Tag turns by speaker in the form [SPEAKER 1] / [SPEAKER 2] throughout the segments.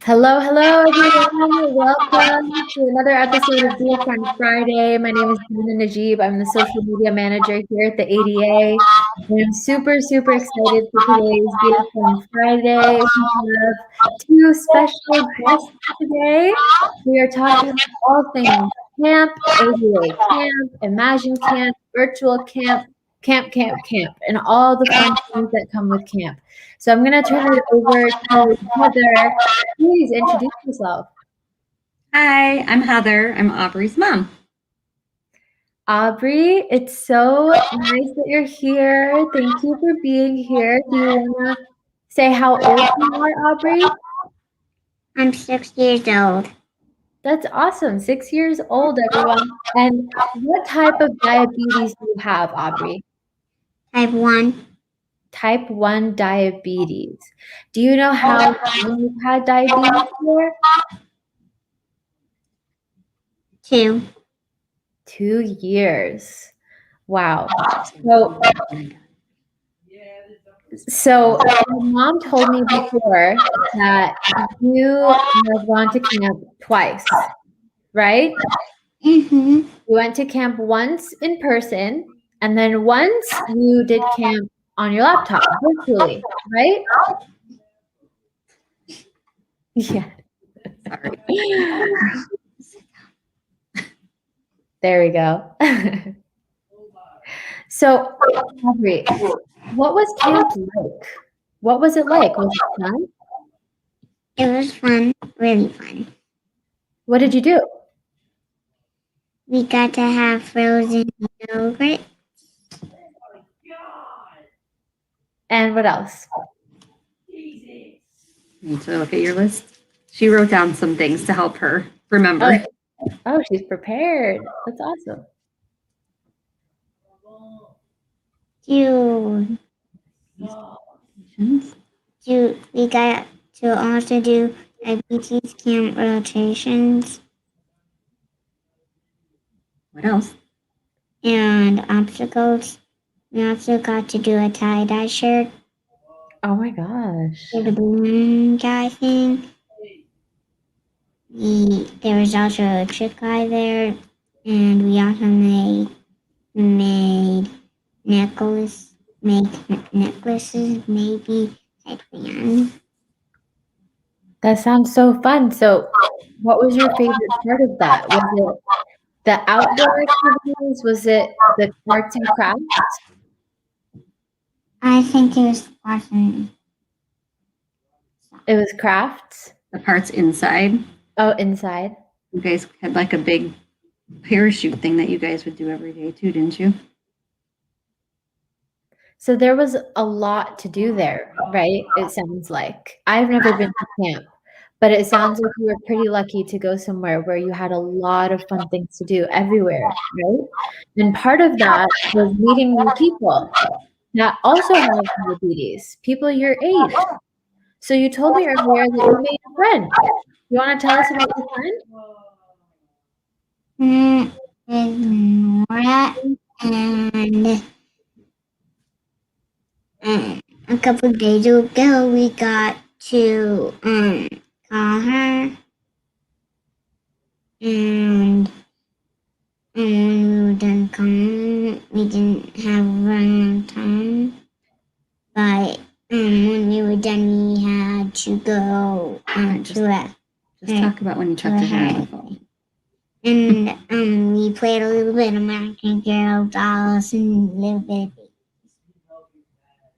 [SPEAKER 1] Hello, hello, everyone. Welcome to another episode of Dear Friend Friday. My name is Dina Najib. I'm the social media manager here at the ADA. And I'm super, super excited for today's Dear Friend Friday. We have two special guests today. We are talking about all things camp, ADA camp, Imagine Camp, virtual camp, camp, and all the fun things that come with camp. So I'm going to turn it over to Heather. Please introduce yourself.
[SPEAKER 2] Hi, I'm Heather. I'm Aubrey's mom.
[SPEAKER 1] Aubrey, it's so nice that you're here. Thank you for being here. Do you want to say how old you are, Aubrey?
[SPEAKER 3] I'm 6 years old.
[SPEAKER 1] That's awesome. 6 years old, everyone. And what type of diabetes do you have, Aubrey?
[SPEAKER 3] Type 1.
[SPEAKER 1] Type 1 diabetes. Do you know how long you've had diabetes for?
[SPEAKER 3] 2.
[SPEAKER 1] 2 years. Wow. So my mom told me before that you have gone to camp twice, right?
[SPEAKER 3] Mm-hmm.
[SPEAKER 1] You went to camp once in person, and then once you did camp on your laptop virtually, right? Yeah.
[SPEAKER 2] Sorry.
[SPEAKER 1] There we go. So, Aubrey, what was camp like? What was it like? Was it fun?
[SPEAKER 3] It was fun, really fun.
[SPEAKER 1] What did you do?
[SPEAKER 3] We got to have frozen yogurt.
[SPEAKER 1] And what else?
[SPEAKER 2] Need to look at your list. She wrote down some things to help her remember.
[SPEAKER 1] Oh, she's prepared. That's awesome.
[SPEAKER 3] We got to also do diabetes camp rotations
[SPEAKER 2] What else?
[SPEAKER 3] and obstacles. We also got to do a tie-dye shirt.
[SPEAKER 1] Oh my gosh.
[SPEAKER 3] Do the balloon guy thing. There was also a trick guy there, and we also made necklaces, maybe headbands.
[SPEAKER 1] That sounds so fun. So, what was your favorite part of that? Was it the outdoor activities? Was it the arts and crafts?
[SPEAKER 3] I think it was awesome.
[SPEAKER 1] It was crafts.
[SPEAKER 2] The parts inside.
[SPEAKER 1] Oh, inside.
[SPEAKER 2] You guys had like a big parachute thing that you guys would do every day too, didn't you?
[SPEAKER 1] So there was a lot to do there, right? It sounds like. I've never been to camp, but it sounds like you were pretty lucky to go somewhere where you had a lot of fun things to do everywhere, right? And part of that was meeting new people that also have diabetes, people your age. So you told me earlier that you made a friend. You want to tell us about your friend?
[SPEAKER 3] With Nora and a couple days ago we got to call her and when we were done calling we didn't have a run out of time, but when we were done we had to go
[SPEAKER 2] Just talk about when you talked to her on the phone.
[SPEAKER 3] And we played a little bit of American Girl dolls and a little bit of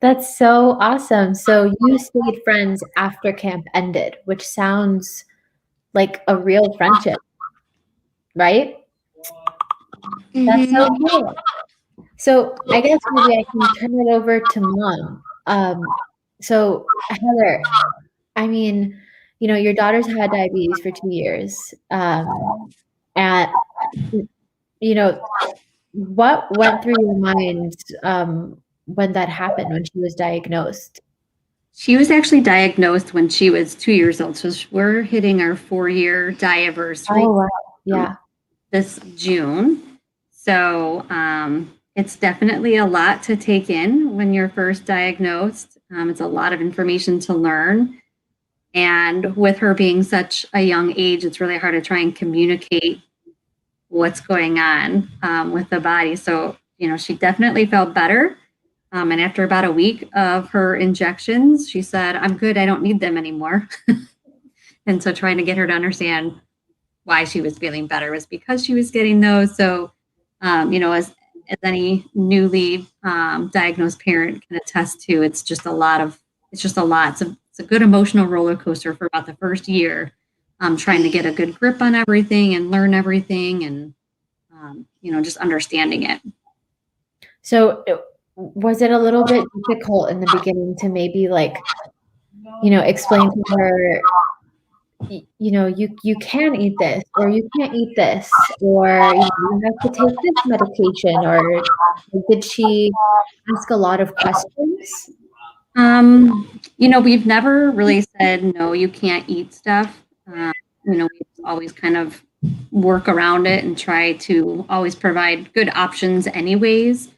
[SPEAKER 1] That's so awesome. So you stayed friends after camp ended, which sounds like a real friendship, right? That's so cool. So I guess maybe I can turn it over to Mom. So Heather, I mean, you know, your daughter's had diabetes for 2 years. And you know, what went through your mind when that happened, when she was diagnosed?
[SPEAKER 2] She was actually diagnosed when she was 2 years old. So we're hitting our 4-year anniversary.
[SPEAKER 1] Oh wow. Yeah.
[SPEAKER 2] This June. So it's definitely a lot to take in when you're first diagnosed. It's a lot of information to learn. And with her being such a young age, it's really hard to try and communicate what's going on with the body. So, she definitely felt better. And after about a week of her injections, she said, "I'm good. I don't need them anymore." And so trying to get her to understand why she was feeling better was because she was getting those. So, as any newly diagnosed parent can attest to, it's just a lot. It's a good emotional roller coaster for about the first year, trying to get a good grip on everything and learn everything and, just understanding it.
[SPEAKER 1] So was it a little bit difficult in the beginning to maybe explain to her, you can eat this or you can't eat this, or you have to take this medication, or did she ask a lot of questions?
[SPEAKER 2] We've never really said, no, you can't eat stuff. We always kind of work around it and try to always provide good options anyways.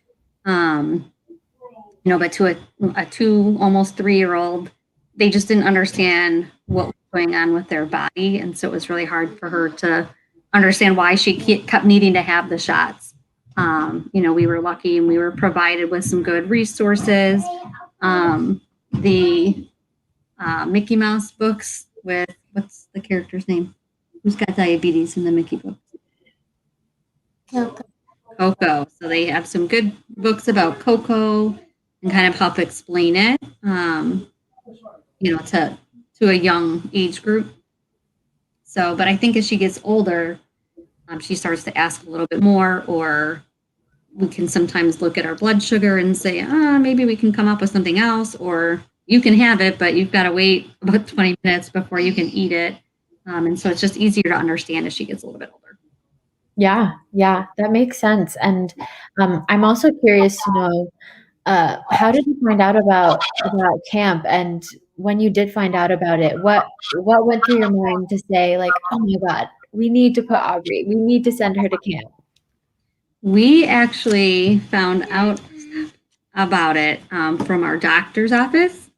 [SPEAKER 2] But to a 2, almost 3-year-old, they just didn't understand what was going on with their body. And so it was really hard for her to understand why she kept needing to have the shots. We were lucky and we were provided with some good resources. The Mickey Mouse books with, what's the character's name? Who's got diabetes in the Mickey books? Coco. So they have some good books about Coco and kind of help explain it, to a young age group. So, but I think as she gets older, she starts to ask a little bit more, or we can sometimes look at our blood sugar and say, maybe we can come up with something else, or you can have it, but you've got to wait about 20 minutes before you can eat it. And so it's just easier to understand as she gets a little bit older.
[SPEAKER 1] Yeah, that makes sense. And I'm also curious to know, how did you find out about camp? And when you did find out about it, what went through your mind to say, like, oh my God, we need to put Aubrey, we need to send her to camp?
[SPEAKER 2] We actually found out about it from our doctor's office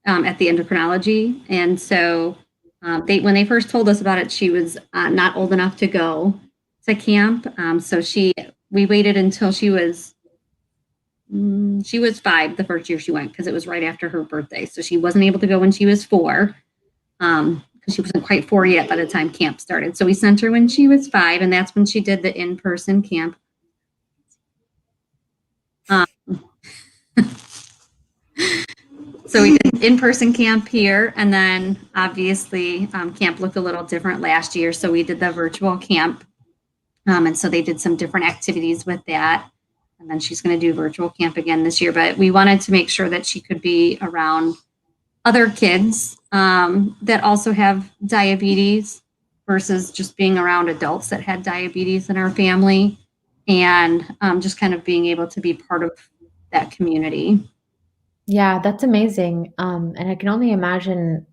[SPEAKER 2] at the endocrinology. And so when they first told us about it, she was not old enough to go to camp. So we waited until she was 5 the first year she went, because it was right after her birthday. So she wasn't able to go when she was 4, because she wasn't quite 4 yet by the time camp started. So we sent her when she was 5, and that's when she did the in-person camp. So we did in-person camp here, and then obviously camp looked a little different last year. So we did the virtual camp. And so they did some different activities with that. And then she's going to do virtual camp again this year. But we wanted to make sure that she could be around other kids that also have diabetes versus just being around adults that had diabetes in our family, and just kind of being able to be part of that community.
[SPEAKER 1] Yeah, that's amazing. And I can only imagine,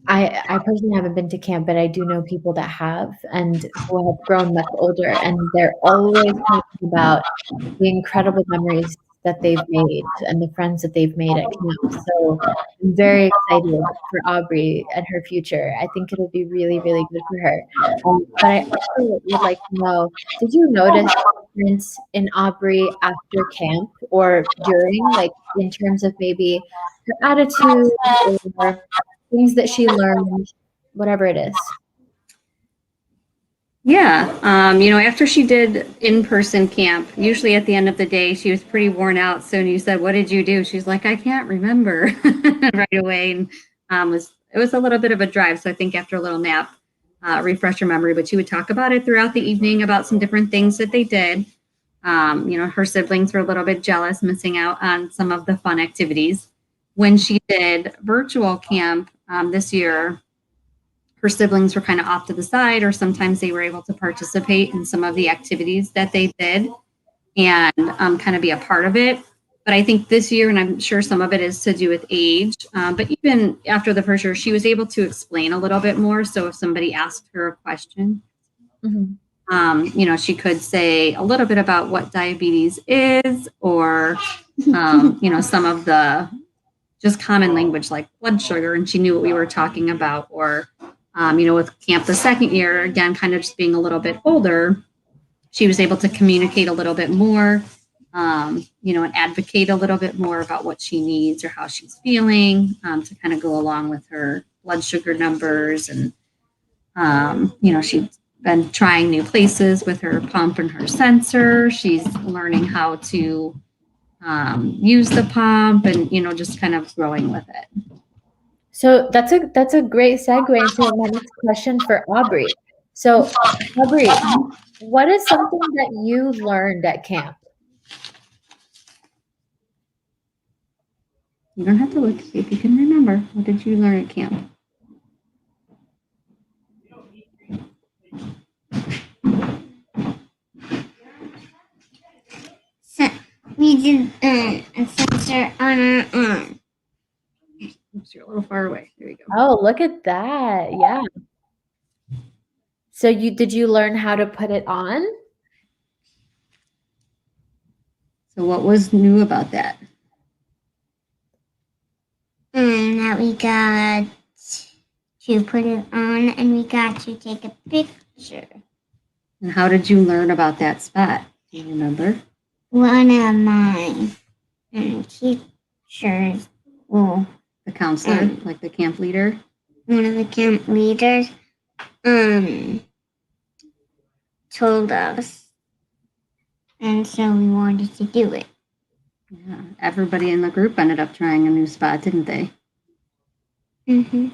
[SPEAKER 1] I personally haven't been to camp, but I do know people that have, and who have grown much older, and they're always talking about the incredible memories that they've made and the friends that they've made at camp. So I'm very excited for Aubrey and her future. I think it'll be really, really good for her. But I also would like to know, did you notice a difference in Aubrey after camp or during, like in terms of maybe her attitude or things that she learned, whatever it is?
[SPEAKER 2] Yeah. After she did in-person camp, usually at the end of the day, she was pretty worn out. So when you said, "What did you do?" She's like, "I can't remember," right away. And it was a little bit of a drive. So I think after a little nap, refresh her memory, but she would talk about it throughout the evening about some different things that they did. Her siblings were a little bit jealous, missing out on some of the fun activities. When she did virtual camp this year, her siblings were kind of off to the side, or sometimes they were able to participate in some of the activities that they did and kind of be a part of it. But I think this year, and I'm sure some of it is to do with age, but even after the first year, she was able to explain a little bit more. So if somebody asked her a question, she could say a little bit about what diabetes is, or, some of the just common language like blood sugar, and she knew what we were talking about. Or, with camp the second year, again, kind of just being a little bit older, she was able to communicate a little bit more, and advocate a little bit more about what she needs or how she's feeling, to kind of go along with her blood sugar numbers. And, she's been trying new places with her pump and her sensor. She's learning how to use the pump and, just kind of growing with it.
[SPEAKER 1] So that's a great segue into my next question for Aubrey. So Aubrey, what is something that you learned at camp?
[SPEAKER 2] You don't have to look, see if you can remember. What did you learn at camp?
[SPEAKER 3] So we did a sensor on our arm.
[SPEAKER 2] Oops, you're a little far away. There you go.
[SPEAKER 1] Oh, look at that. Yeah. So did you learn how to put it on?
[SPEAKER 2] So what was new about that?
[SPEAKER 3] That we got to put it on and we got to take a picture.
[SPEAKER 2] And how did you learn about that spot? Do you remember?
[SPEAKER 3] One of my teachers,
[SPEAKER 2] The counselor, like the camp leader?
[SPEAKER 3] one of the camp leaders, told us. And so we wanted to do it.
[SPEAKER 2] Yeah, everybody in the group ended up trying a new spot, didn't they?
[SPEAKER 3] Mm-hmm.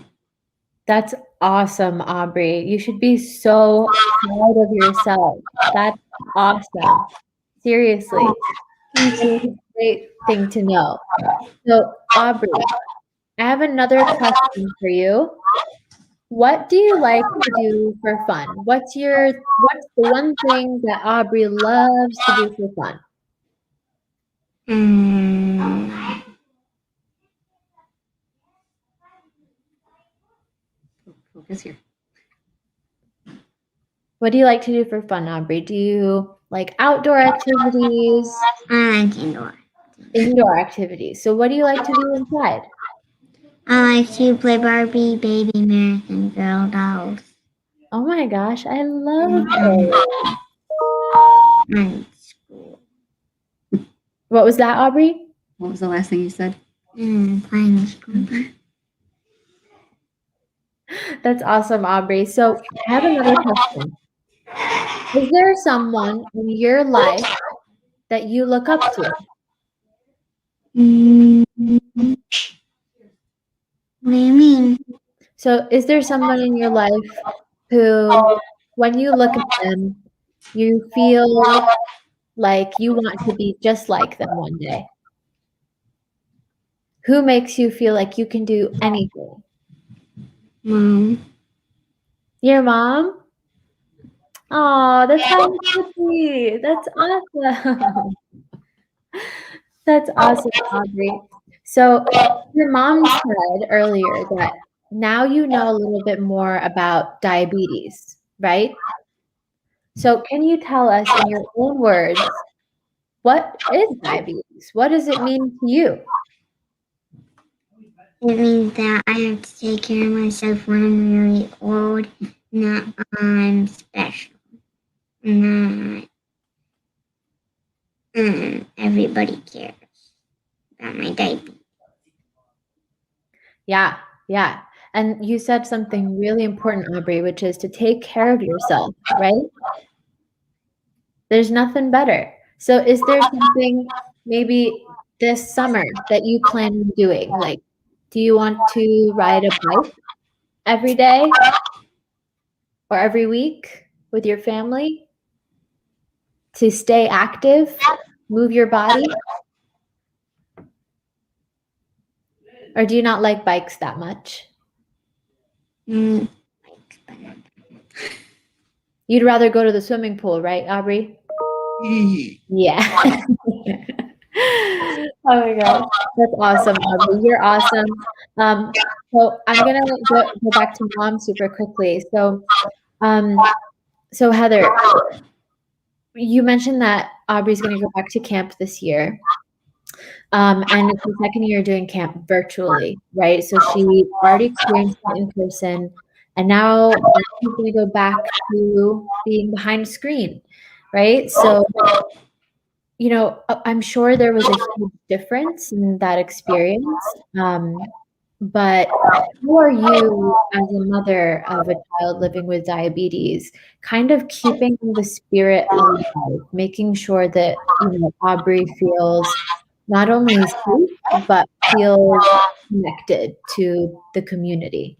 [SPEAKER 1] That's awesome, Aubrey. You should be so proud of yourself. That's awesome. Seriously. It's a great thing to know. So, Aubrey, I have another question for you. What do you like to do for fun? What's the one thing that Aubrey loves to do for fun?
[SPEAKER 2] Focus here.
[SPEAKER 1] What do you like to do for fun, Aubrey? Do you like outdoor activities?
[SPEAKER 3] I like indoor.
[SPEAKER 1] Indoor activities. So what do you like to do inside?
[SPEAKER 3] I like to play Barbie, Baby, American Girl dolls.
[SPEAKER 1] Oh my gosh, I love it.
[SPEAKER 3] And school.
[SPEAKER 1] What was that, Aubrey?
[SPEAKER 2] What was the last thing you said?
[SPEAKER 3] Playing school.
[SPEAKER 1] That's awesome, Aubrey. So I have another question. Is there someone in your life that you look up to?
[SPEAKER 3] What do you mean?
[SPEAKER 1] So is there someone in your life who, when you look at them, you feel like you want to be just like them one day? Who makes you feel like you can do anything?
[SPEAKER 3] Mom.
[SPEAKER 1] Your mom? Oh, that's so sweet. That's awesome. That's awesome, Aubrey. So your mom said earlier that now you know a little bit more about diabetes, right? So can you tell us in your own words, what is diabetes? What does it mean to you?
[SPEAKER 3] It means that I have to take care of myself when I'm really old, not I'm special. Not everybody cares about my diabetes.
[SPEAKER 1] Yeah. And you said something really important, Aubrey, which is to take care of yourself, right? There's nothing better. So is there something maybe this summer that you plan on doing? Like, do you want to ride a bike every day or every week with your family to stay active, move your body? Or do you not like bikes that much? You'd rather go to the swimming pool, right, Aubrey? Yeah. Oh my gosh, that's awesome, Aubrey. You're awesome. So I'm gonna go back to mom super quickly. So Heather, you mentioned that Aubrey's gonna go back to camp this year. And it's the second year doing camp virtually, right? So she already experienced it in person, and now she's going to go back to being behind a screen, right? So, I'm sure there was a huge difference in that experience. But how are you, as a mother of a child living with diabetes, kind of keeping the spirit alive, making sure that, Aubrey feels not only safe, but feels connected to the community?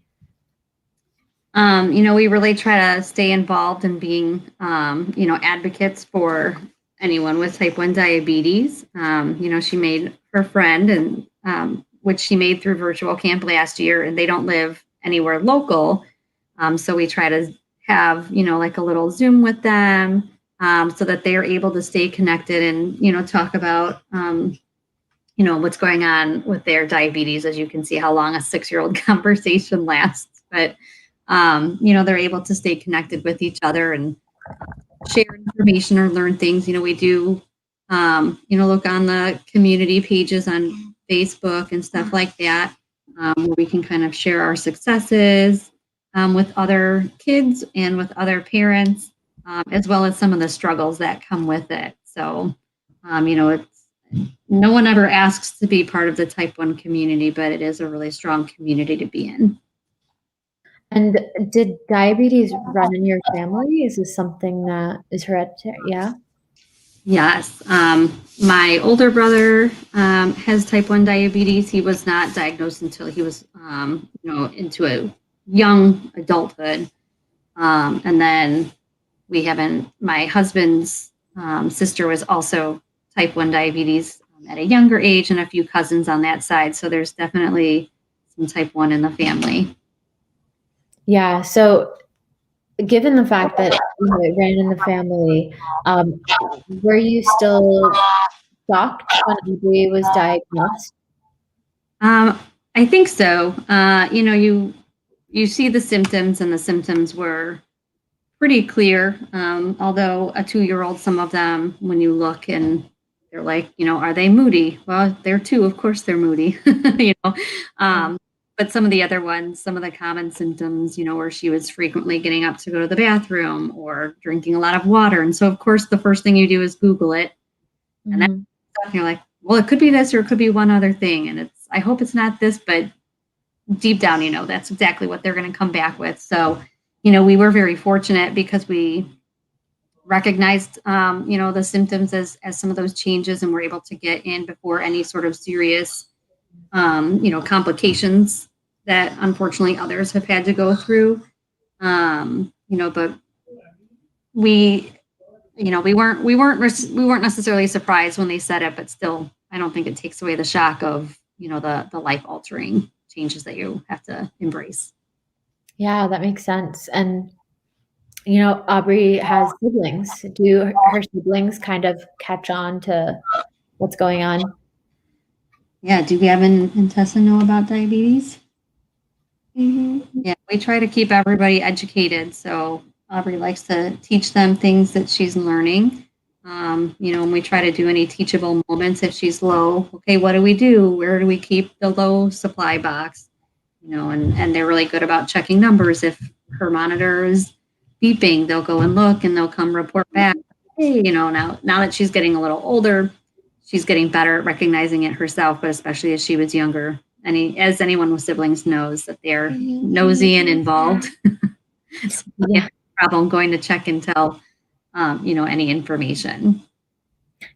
[SPEAKER 2] We really try to stay involved in being, advocates for anyone with type 1 diabetes. She made her friend, and which she made through virtual camp last year, and they don't live anywhere local. So we try to have, like a little Zoom with them, so that they are able to stay connected and, talk about, what's going on with their diabetes. As you can see how long a 6-year-old conversation lasts. But they're able to stay connected with each other and share information or learn things. We do, look on the community pages on Facebook and stuff like that, where we can kind of share our successes with other kids and with other parents, as well as some of the struggles that come with it. So, it's no one ever asks to be part of the type 1 community, but it is a really strong community to be in.
[SPEAKER 1] And did diabetes run in your family? Is this something that is hereditary? Yeah.
[SPEAKER 2] Yes. My older brother has type 1 diabetes. He was not diagnosed until he was, into a young adulthood. And then my husband's sister was also type 1 diabetes at a younger age, and a few cousins on that side. So there's definitely some type 1 in the family.
[SPEAKER 1] Yeah. So, given the fact that it ran in the family, were you still shocked when Aubrey was diagnosed?
[SPEAKER 2] I think so. You see the symptoms, and the symptoms were pretty clear. Although a 2-year-old, some of them, when you look and they're like, are they moody? Well, they're 2, of course they're moody. But some of the other ones, some of the common symptoms, where she was frequently getting up to go to the bathroom or drinking a lot of water. And so, of course, the first thing you do is Google it. And then you're like, well, it could be this, or it could be one other thing. And I hope it's not this, but deep down, that's exactly what they're going to come back with. So, we were very fortunate because we recognized, the symptoms as some of those changes, and were able to get in before any sort of serious, complications that unfortunately others have had to go through. But we weren't necessarily surprised when they said it, but still, I don't think it takes away the shock of, the life altering changes that you have to embrace.
[SPEAKER 1] Yeah, that makes sense. And, Aubrey has siblings. Do her siblings kind of catch on to what's going on?
[SPEAKER 2] Yeah. Do Gavin and Tessa know about diabetes?
[SPEAKER 3] Mm-hmm.
[SPEAKER 2] Yeah, we try to keep everybody educated. So Aubrey likes to teach them things that she's learning. And we try to do any teachable moments if she's low. Okay, what do we do? Where do we keep the low supply box? And they're really good about checking numbers. If her monitor is beeping, they'll go and look, and they'll come report back. Hey, now that she's getting a little older, she's getting better at recognizing it herself, but especially as she was younger. As anyone with siblings knows, that they're nosy and involved. So
[SPEAKER 1] Yeah.
[SPEAKER 2] no problem going to check and tell, any information.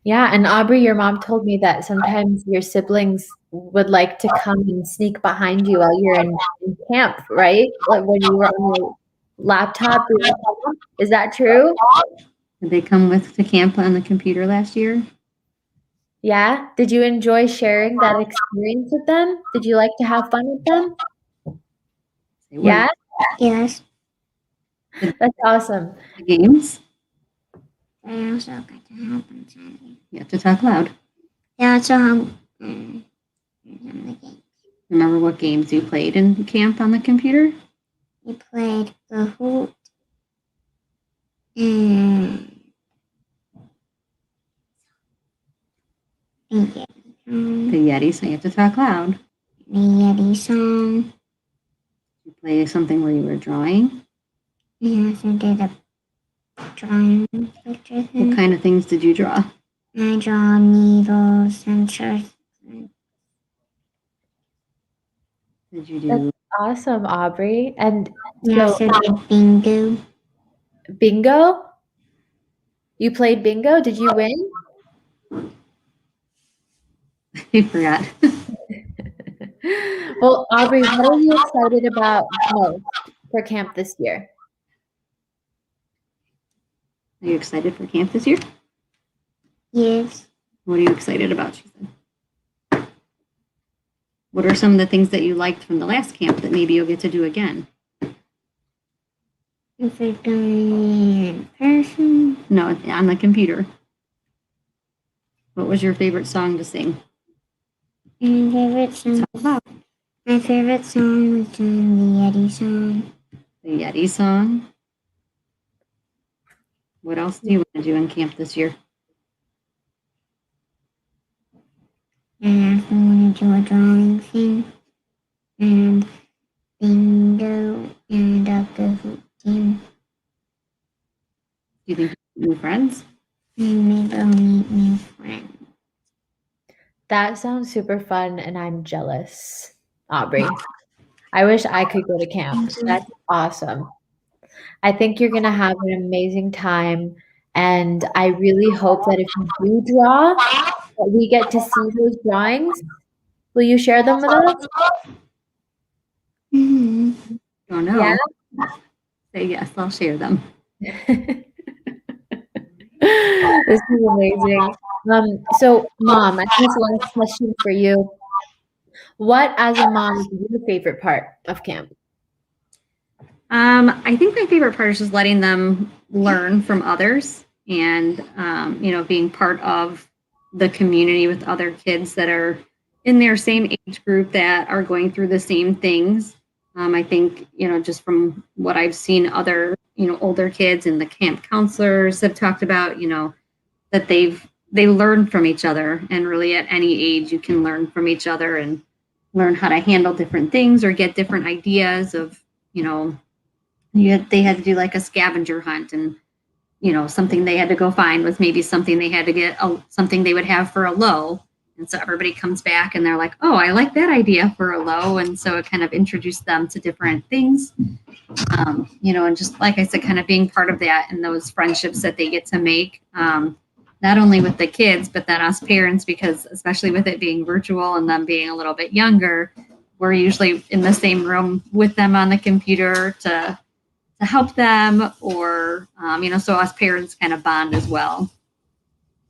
[SPEAKER 1] Yeah, and Aubrey, your mom told me that sometimes your siblings would like to come and sneak behind you while you're in camp, right? Like when you were on your laptop. Is that true?
[SPEAKER 2] Did they come to camp on the computer last year?
[SPEAKER 1] Yeah. Did you enjoy sharing that experience with them? Did you like to have fun with them?
[SPEAKER 2] They were.
[SPEAKER 1] Yeah,
[SPEAKER 3] Yes.
[SPEAKER 1] that's awesome.
[SPEAKER 2] The games?
[SPEAKER 3] I also got to help on Saturday.
[SPEAKER 2] You have to talk loud.
[SPEAKER 3] They also help some of the games.
[SPEAKER 2] Remember what games you played in camp on the computer?
[SPEAKER 3] We played Kahoot and Thank you.
[SPEAKER 2] The Yeti, so you have to talk loud.
[SPEAKER 3] The Yeti song.
[SPEAKER 2] You play something where you were drawing.
[SPEAKER 3] I also did a drawing picture thing.
[SPEAKER 2] What kind of things did you draw?
[SPEAKER 3] I draw needles, sensors.
[SPEAKER 2] Did you do
[SPEAKER 1] Awesome, Aubrey. And
[SPEAKER 3] I
[SPEAKER 1] so,
[SPEAKER 3] also did bingo.
[SPEAKER 1] bingo? You played bingo? Did you win?
[SPEAKER 2] I forgot.
[SPEAKER 1] Well, Aubrey, what are you excited about most for camp this year?
[SPEAKER 2] Are you excited for camp this year?
[SPEAKER 3] Yes.
[SPEAKER 2] What are you excited about, she said? What are some of the things that you liked from the last camp that maybe you'll get to do again?
[SPEAKER 3] If we're going in person.
[SPEAKER 2] No, on the computer. What was your favorite song to sing?
[SPEAKER 3] My favorite song.
[SPEAKER 2] Talk about
[SPEAKER 3] My favorite song was the Yeti song.
[SPEAKER 2] the Yeti song. What else do you want to do in camp this year?
[SPEAKER 3] And I also want to do a drawing thing. And bingo and a Kahoot team.
[SPEAKER 2] Do you think you new friends?
[SPEAKER 3] And maybe I'll meet new friends.
[SPEAKER 1] That sounds super fun, and I'm jealous, Aubrey. I wish I could go to camp. That's awesome. I think you're going to have an amazing time, and I really hope that if you do draw, that we get to see those drawings. Will you share them with us?
[SPEAKER 3] Mm-hmm.
[SPEAKER 2] Don't know.
[SPEAKER 1] Yeah.
[SPEAKER 2] Say yes, I'll share them.
[SPEAKER 1] This is amazing. So, Mom, I have one question for you. What, as a mom, is your favorite part of camp?
[SPEAKER 2] I think my favorite part is just letting them learn from others and, being part of the community with other kids that are in their same age group that are going through the same things. I think, just from what I've seen other, older kids and the camp counselors have talked about, that they learn from each other, and really at any age you can learn from each other and learn how to handle different things or get different ideas of, they had to do like a scavenger hunt, and something they had to go find was maybe something they had to get something they would have for a low, and so everybody comes back and they're like, oh, I like that idea for a low, and so it kind of introduced them to different things, and just like I said, kind of being part of that and those friendships that they get to make, not only with the kids but then us parents, because especially with it being virtual and them being a little bit younger, we're usually in the same room with them on the computer to help them, or so us parents kind of bond as well.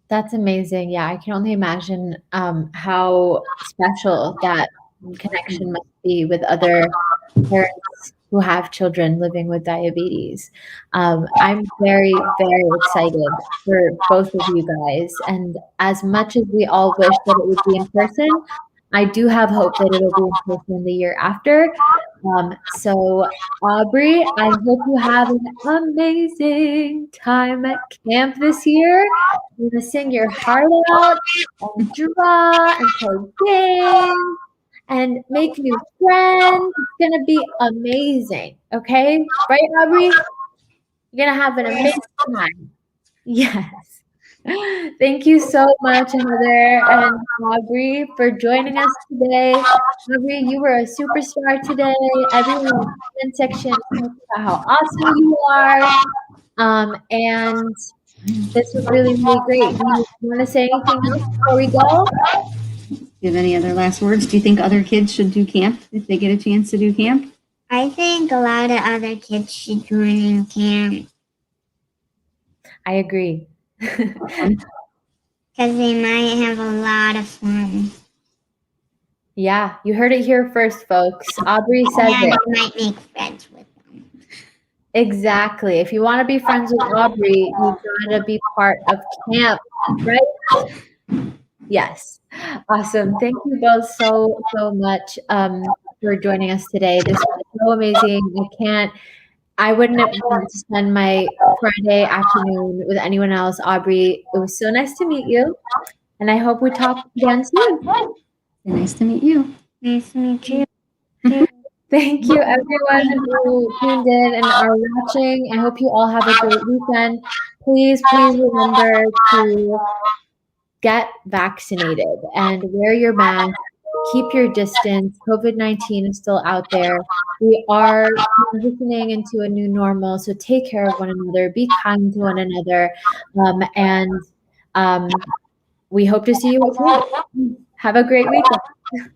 [SPEAKER 1] That's amazing. Yeah, I can only imagine how special that connection must be with other parents who have children living with diabetes. I'm very, very excited for both of you guys. And as much as we all wish that it would be in person, I do have hope that it'll be in person the year after. So, Aubrey, I hope you have an amazing time at camp this year. You're going to sing your heart out and draw and play games and make new friends. It's going to be amazing. Okay? Right, Aubrey? You're going to have an amazing time. Yes. Thank you so much, Heather and Aubrey, for joining us today. Aubrey, you were a superstar today. Everyone in the comment section talked about how awesome you are. And this was really, really great. Do you want to say anything else before we go?
[SPEAKER 2] Do you have any other last words? Do you think other kids should do camp if they get a chance to do camp?
[SPEAKER 3] I think a lot of other kids should join in camp.
[SPEAKER 1] I agree.
[SPEAKER 3] Because they might have a lot of fun.
[SPEAKER 1] Yeah, you heard it here first, folks. Aubrey says
[SPEAKER 3] And
[SPEAKER 1] it.
[SPEAKER 3] they might make friends with them.
[SPEAKER 1] Exactly. If you want to be friends with Aubrey, you gotta be part of camp, right? Yes. Awesome. Thank you both so much for joining us today. This was so amazing. I wouldn't want to spend my Friday afternoon with anyone else. Aubrey, it was so nice to meet you. And I hope we talk again soon.
[SPEAKER 2] Nice to meet you.
[SPEAKER 3] Nice to meet you.
[SPEAKER 1] Thank you, everyone who tuned in and are watching. I hope you all have a great weekend. Please remember to get vaccinated and wear your mask. Keep your distance. COVID-19 is still out there. We are transitioning into a new normal, so take care of one another. Be kind to one another, and we hope to see you at camp. Have a great weekend.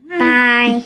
[SPEAKER 3] Bye.